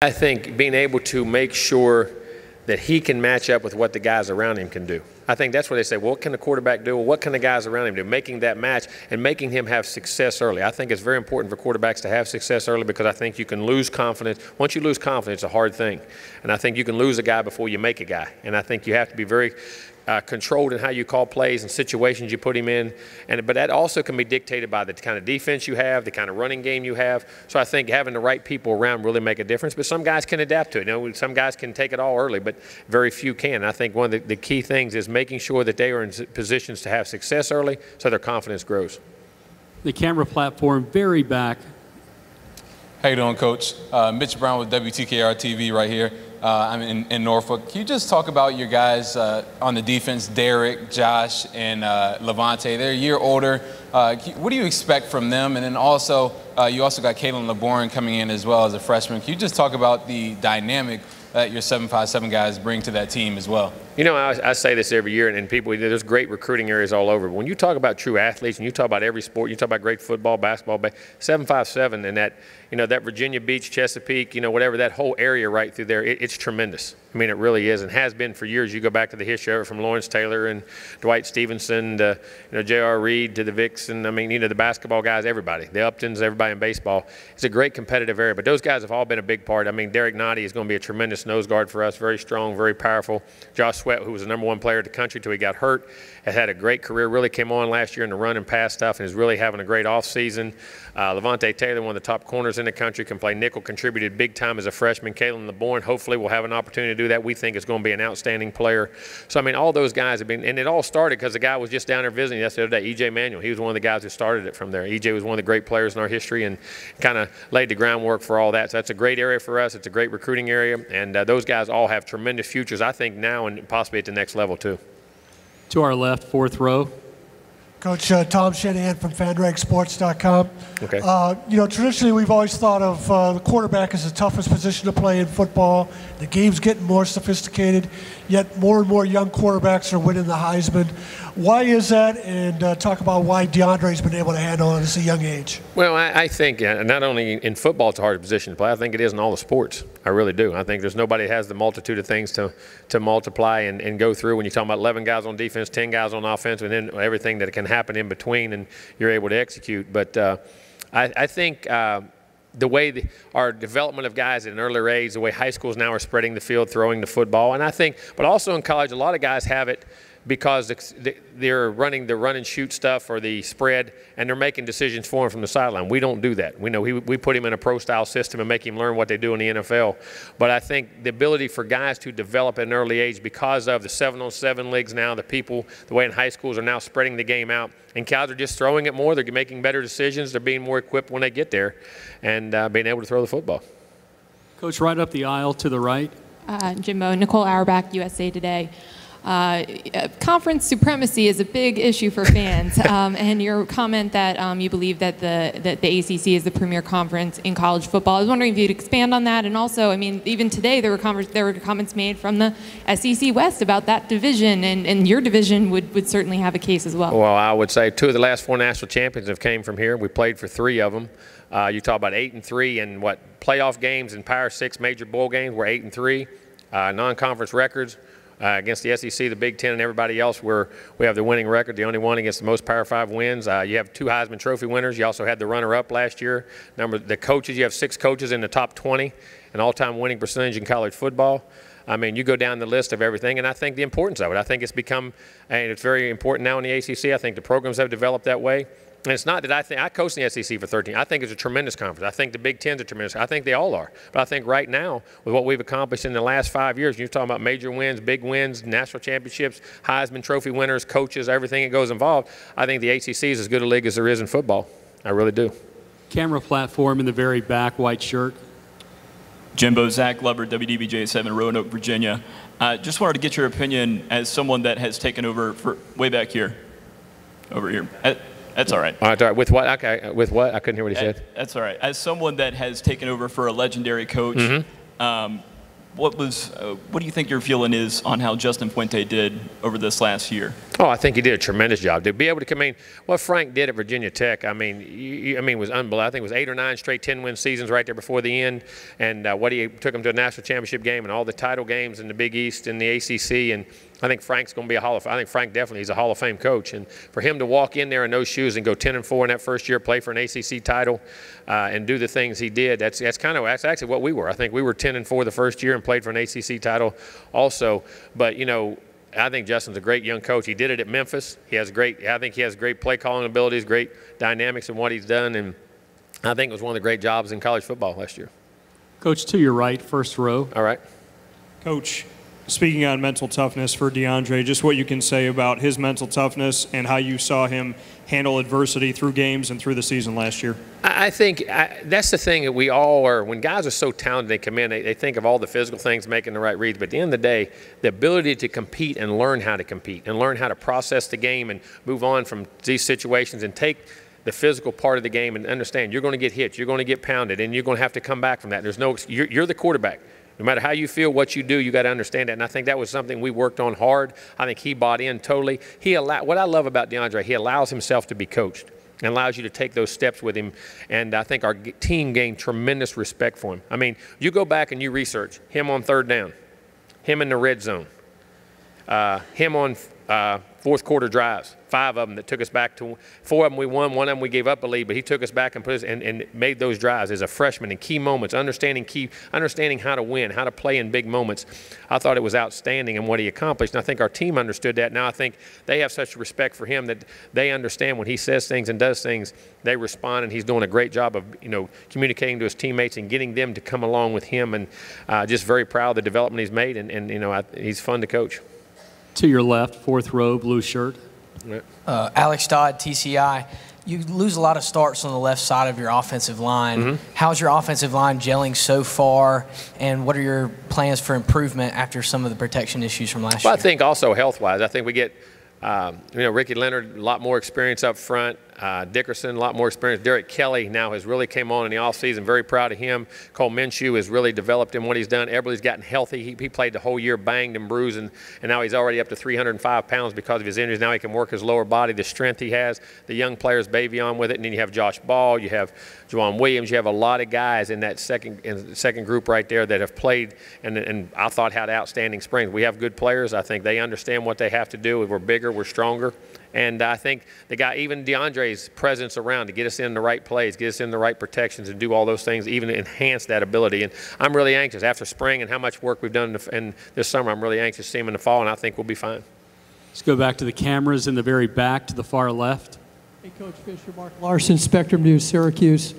I think being able to make sure that he can match up with what the guys around him can do. I think that's where they say, well, what can the quarterback do? Well, what can the guys around him do? Making that match and making him have success early. I think it's very important for quarterbacks to have success early because I think you can lose confidence. Once you lose confidence, it's a hard thing. And I think you can lose a guy before you make a guy. And I think you have to be very controlled in how you call plays and situations you put him in. But that also can be dictated by the kind of defense you have, the kind of running game you have. So I think having the right people around really make a difference. But some guys can adapt to it. You know, some guys can take it all early, but very few can. And I think one of the key things is making sure that they are in positions to have success early so their confidence grows. The camera platform very back. How you doing, Coach? Mitch Brown with WTKR TV right here. I'm in Norfolk. Can you just talk about your guys on the defense, Derek, Josh, and Levante? They're a year older. What do you expect from them? And then also, you also got Kalen LeBourne coming in as well as a freshman. Can you just talk about the dynamic that your 757 guys bring to that team as well? You know, I say this every year, and people, there's great recruiting areas all over. But when you talk about true athletes, and you talk about every sport, you talk about great football, basketball, 757, and that, you know, that Virginia Beach, Chesapeake, you know, whatever, that whole area right through there, it's tremendous. I mean, it really is, and has been for years. You go back to the history of it, from Lawrence Taylor and Dwight Stevenson to, you know, J.R. Reed to the Vixen. I mean, you know, the basketball guys, everybody, the Uptons, everybody in baseball. It's a great competitive area, but those guys have all been a big part. I mean, Derek Nottie is going to be a tremendous nose guard for us, very strong, very powerful. Josh Sweat, who was the #1 player in the country till he got hurt, has had a great career, really came on last year in the run and pass stuff, and is really having a great offseason. Levante Taylor, one of the top corners in the country, can play nickel, contributed big time as a freshman. Kalen LeBourne, hopefully, will have an opportunity to do that. We think is going to be an outstanding player. So, I mean, all those guys have been, and it all started because the guy was just down there visiting us the other day, E.J. Manuel. He was one of the guys who started it from there. E.J. was one of the great players in our history and kind of laid the groundwork for all that. So that's a great area for us. It's a great recruiting area, and those guys all have tremendous futures, I think, now and possibly at the next level, too. To our left, fourth row. Coach Tom Shanahan from FanRagSports.com. Okay. You know, traditionally we've always thought of the quarterback as the toughest position to play in football. The game's getting more sophisticated, yet more and more young quarterbacks are winning the Heisman. Why is that? And talk about why DeAndre's been able to handle it at a young age. Well, I think not only in football it's a hard position to play, I think it is in all the sports. I really do. I think there's nobody that has the multitude of things to multiply and go through. When you're talking about 11 guys on defense, 10 guys on offense, and then everything that can happen in between, and you're able to execute. But I think the way our development of guys at an earlier age, the way high schools now are spreading the field, throwing the football, and I think, but also in college, a lot of guys have it because they're running the run and shoot stuff or the spread, and they're making decisions for him from the sideline. We don't do that. We know we put him in a pro-style system and make him learn what they do in the NFL. But I think the ability for guys to develop at an early age because of the 7-on-7 leagues now, the way in high schools are now spreading the game out, and guys are just throwing it more. They're making better decisions. They're being more equipped when they get there and being able to throw the football. Coach, right up the aisle to the right. Jimbo, Nicole Auerbach, USA Today. Conference supremacy is a big issue for fans, and your comment that you believe that the ACC is the premier conference in college football. I was wondering if you'd expand on that, and also, I mean, even today there were comments made from the SEC West about that division, and your division would certainly have a case as well. Well, I would say 2 of the last 4 national champions have came from here. We played for 3 of them. You talk about 8-3 and what playoff games and Power 6 major bowl games. We're 8-3, non-conference records. Against the SEC, the Big Ten, and everybody else, we have the winning record, the only one against the most Power 5 wins. You have 2 Heisman Trophy winners. You also had the runner-up last year. The coaches, you have 6 coaches in the top 20, an all-time winning percentage in college football. I mean, you go down the list of everything, and I think the importance of it. I think it's become, and it's very important now in the ACC. I think the programs have developed that way. And it's not that I coached in the SEC for 13. I think it's a tremendous conference. I think the Big Ten's a tremendous. I think they all are. But I think right now, with what we've accomplished in the last 5 years, you're talking about major wins, big wins, national championships, Heisman Trophy winners, coaches, everything that goes involved. I think the ACC is as good a league as there is in football. I really do. Camera platform in the very back, white shirt. Jimbo, Zach Glover, WDBJ7, Roanoke, Virginia. Just wanted to get your opinion as someone that has taken over for way back here, over here. That's all right. All right. With what? Okay. With what? I couldn't hear what he said. That's all right. As someone that has taken over for a legendary coach, what do you think your feeling is on how Justin Fuente did over this last year? Oh, I think he did a tremendous job. To be able to come in, what Frank did at Virginia Tech, I mean, it was unbelievable. I think it was 8 or 9 straight 10-win seasons right there before the end, and what he took them to a national championship game and all the title games in the Big East and the ACC, and I think Frank's going to be I think Frank definitely is a Hall of Fame coach, and for him to walk in there in those shoes and go 10-4 in that first year, play for an ACC title, and do the things he did, that's actually what we were. I think we were 10-4 the first year and played for an ACC title also, but I think Justin's a great young coach. He did it at Memphis. I think he has great play calling abilities, great dynamics in what he's done, and I think it was one of the great jobs in college football last year. Coach, to your right, first row. All right. Coach, speaking on mental toughness for DeAndre, just what you can say about his mental toughness and how you saw him handle adversity through games and through the season last year. I think that's the thing that we all are. When guys are so talented, they come in, they think of all the physical things, making the right reads. But at the end of the day, the ability to compete and learn how to compete and learn how to process the game and move on from these situations and take the physical part of the game and understand you're going to get hit, you're going to get pounded, and you're going to have to come back from that. You're the quarterback. No matter how you feel, what you do, you got to understand that. And I think that was something we worked on hard. I think he bought in totally. What I love about DeAndre, he allows himself to be coached and allows you to take those steps with him. And I think our team gained tremendous respect for him. I mean, you go back and you research him on third down, him in the red zone, him on fourth quarter drives, 5 of them that took us back to 4 of them we won, 1 of them we gave up a lead, but he took us back and put us and made those drives as a freshman in key moments, understanding how to win, how to play in big moments. I thought it was outstanding in what he accomplished, and I think our team understood that. Now I think they have such respect for him that they understand when he says things and does things, they respond, and he's doing a great job of communicating to his teammates and getting them to come along with him, and just very proud of the development he's made, and he's fun to coach. To your left, fourth row, blue shirt. Alex Dodd, TCI. You lose a lot of starts on the left side of your offensive line. Mm-hmm. How's your offensive line gelling so far, and what are your plans for improvement after some of the protection issues from last year? Well, I think also health-wise, I think we get Ricky Leonard, a lot more experience up front. Dickerson, a lot more experience. Derek Kelly now has really came on in the offseason. Very proud of him. Cole Minshew has really developed in what he's done. Eberle's gotten healthy. He played the whole year banged and bruised, and now he's already up to 305 pounds because of his injuries. Now he can work his lower body, the strength he has. The young players baby on with it. And then you have Josh Ball. You have Juwan Williams. You have a lot of guys in that second group right there that have played and I thought had outstanding springs. We have good players. I think they understand what they have to do. We're bigger. We're stronger. And I think even DeAndre's presence around to get us in the right plays, get us in the right protections, and do all those things, even enhance that ability. And I'm really anxious after spring and how much work we've done in this summer. I'm really anxious to see him in the fall, and I think we'll be fine. Let's go back to the cameras in the very back to the far left. Hey, Coach Fisher, Mark Larson, Spectrum News, Syracuse.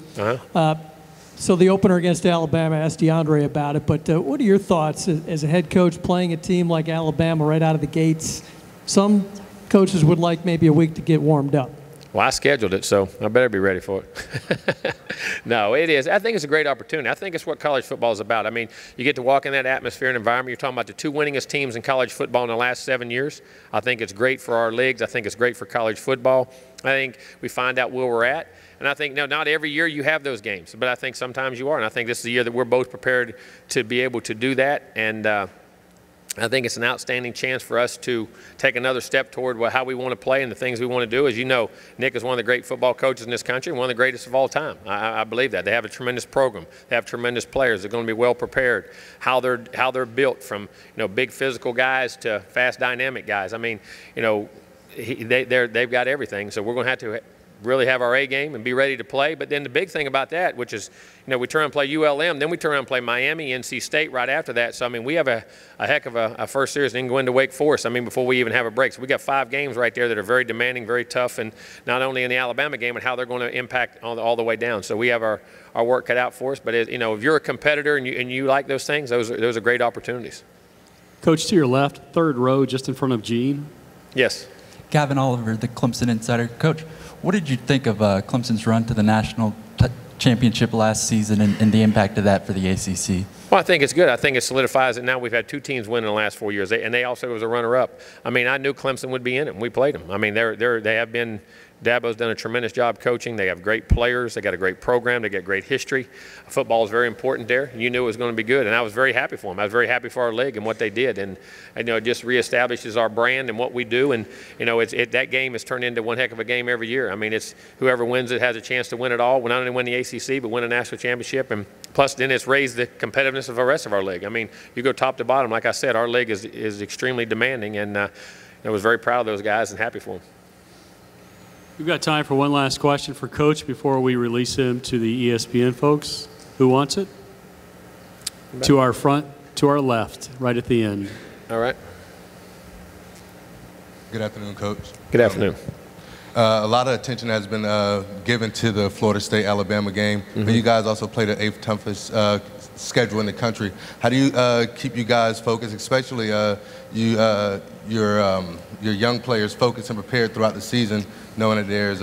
So the opener against Alabama, I asked DeAndre about it, but what are your thoughts as a head coach playing a team like Alabama right out of the gates? Some coaches would like maybe a week to get warmed up. Well, I scheduled it, so I better be ready for it. No, it is. I think it's a great opportunity. I think it's what college football is about. I mean, you get to walk in that atmosphere and environment. You're talking about the 2 winningest teams in college football in the last 7 years. I think it's great for our leagues. I think it's great for college football. I think we find out where we're at. And I think, not every year you have those games, but I think sometimes you are. And I think this is the year that we're both prepared to be able to do that. And I think it's an outstanding chance for us to take another step toward how we want to play and the things we want to do. As you know, Nick is one of the great football coaches in this country, one of the greatest of all time. I believe that. They have a tremendous program. They have tremendous players. They're going to be well prepared. How they're built from big physical guys to fast dynamic guys. I mean, they've got everything. So we're going to have to really have our A game and be ready to play. But then the big thing about that, which is, we turn and play ULM, then we turn around and play Miami, NC State right after that. So, I mean, we have a heck of a first series and then go into Wake Forest, before we even have a break. So we got 5 games right there that are very demanding, very tough, and not only in the Alabama game, but how they're going to impact all the way down. So we have our work cut out for us. But, if you're a competitor and you like those things, those are great opportunities. Coach, to your left, third row, just in front of Gene. Yes. Gavin Oliver, the Clemson insider. Coach, what did you think of Clemson's run to the national championship last season and the impact of that for the ACC? Well, I think it's good. I think it solidifies it. Now we've had 2 teams win in the last 4 years, and they also was a runner-up. I mean, I knew Clemson would be in it, and we played them. I mean, they have been Dabo's done a tremendous job coaching. They have great players. They got a great program. They got great history. Football is very important there. You knew it was going to be good, and I was very happy for them. I was very happy for our league and what they did, and it just reestablishes our brand and what we do. And that game has turned into one heck of a game every year. I mean, it's whoever wins it has a chance to win it all. Not only win the ACC, but win a national championship, and plus then it's raised the competitiveness of the rest of our league. I mean, you go top to bottom. Like I said, our league is extremely demanding, and I was very proud of those guys and happy for them. We've got time for one last question for Coach before we release him to the ESPN folks. Who wants it? To our front, to our left, right at the end. All right. Good afternoon, Coach. Good afternoon. A lot of attention has been given to the Florida State-Alabama game, but you guys also play the 8th toughest schedule in the country. How do you keep you guys focused, especially your young players focused and prepared throughout the season, knowing that there's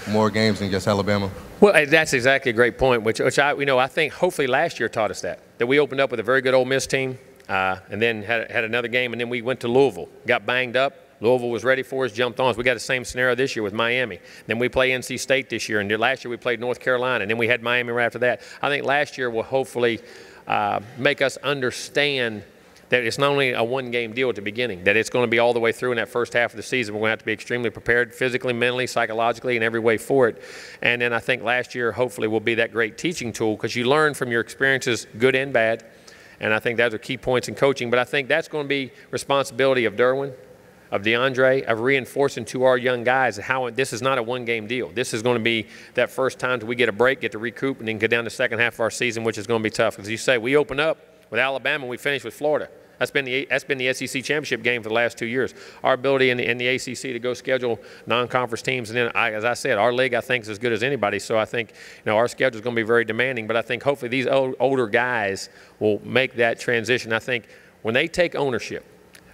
more games than just Alabama? Well, that's exactly a great point, which I think hopefully last year taught us that we opened up with a very good Ole Miss team, and then had another game, and then we went to Louisville, got banged up. Louisville was ready for us, jumped on us. We got the same scenario this year with Miami. Then we play NC State this year, and last year we played North Carolina, and then we had Miami right after that. I think last year will hopefully make us understand that it's not only a one-game deal at the beginning, that it's going to be all the way through in that first half of the season. We're going to have to be extremely prepared physically, mentally, psychologically, in every way for it. And then I think last year hopefully will be that great teaching tool because you learn from your experiences, good and bad. And I think those are key points in coaching. But I think that's going to be responsibility of Derwin, of DeAndre, of reinforcing to our young guys how this is not a one-game deal. This is going to be that first time till we get a break, get to recoup, and then get down to the second half of our season, which is going to be tough. As you say, we open up with Alabama, and we finish with Florida. That's been the SEC championship game for the last 2 years. Our ability in the ACC to go schedule non-conference teams, and then as I said, our league I think is as good as anybody. So I think our schedule is going to be very demanding. But I think hopefully these older guys will make that transition. I think when they take ownership.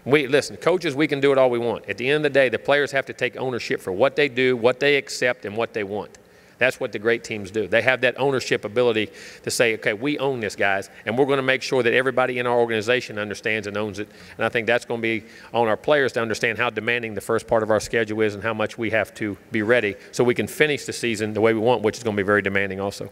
Listen, coaches, we can do it all we want. At the end of the day, the players have to take ownership for what they do, what they accept, and what they want. That's what the great teams do. They have that ownership ability to say, okay, we own this, guys, and we're going to make sure that everybody in our organization understands and owns it. And I think that's going to be on our players to understand how demanding the first part of our schedule is and how much we have to be ready so we can finish the season the way we want, which is going to be very demanding also.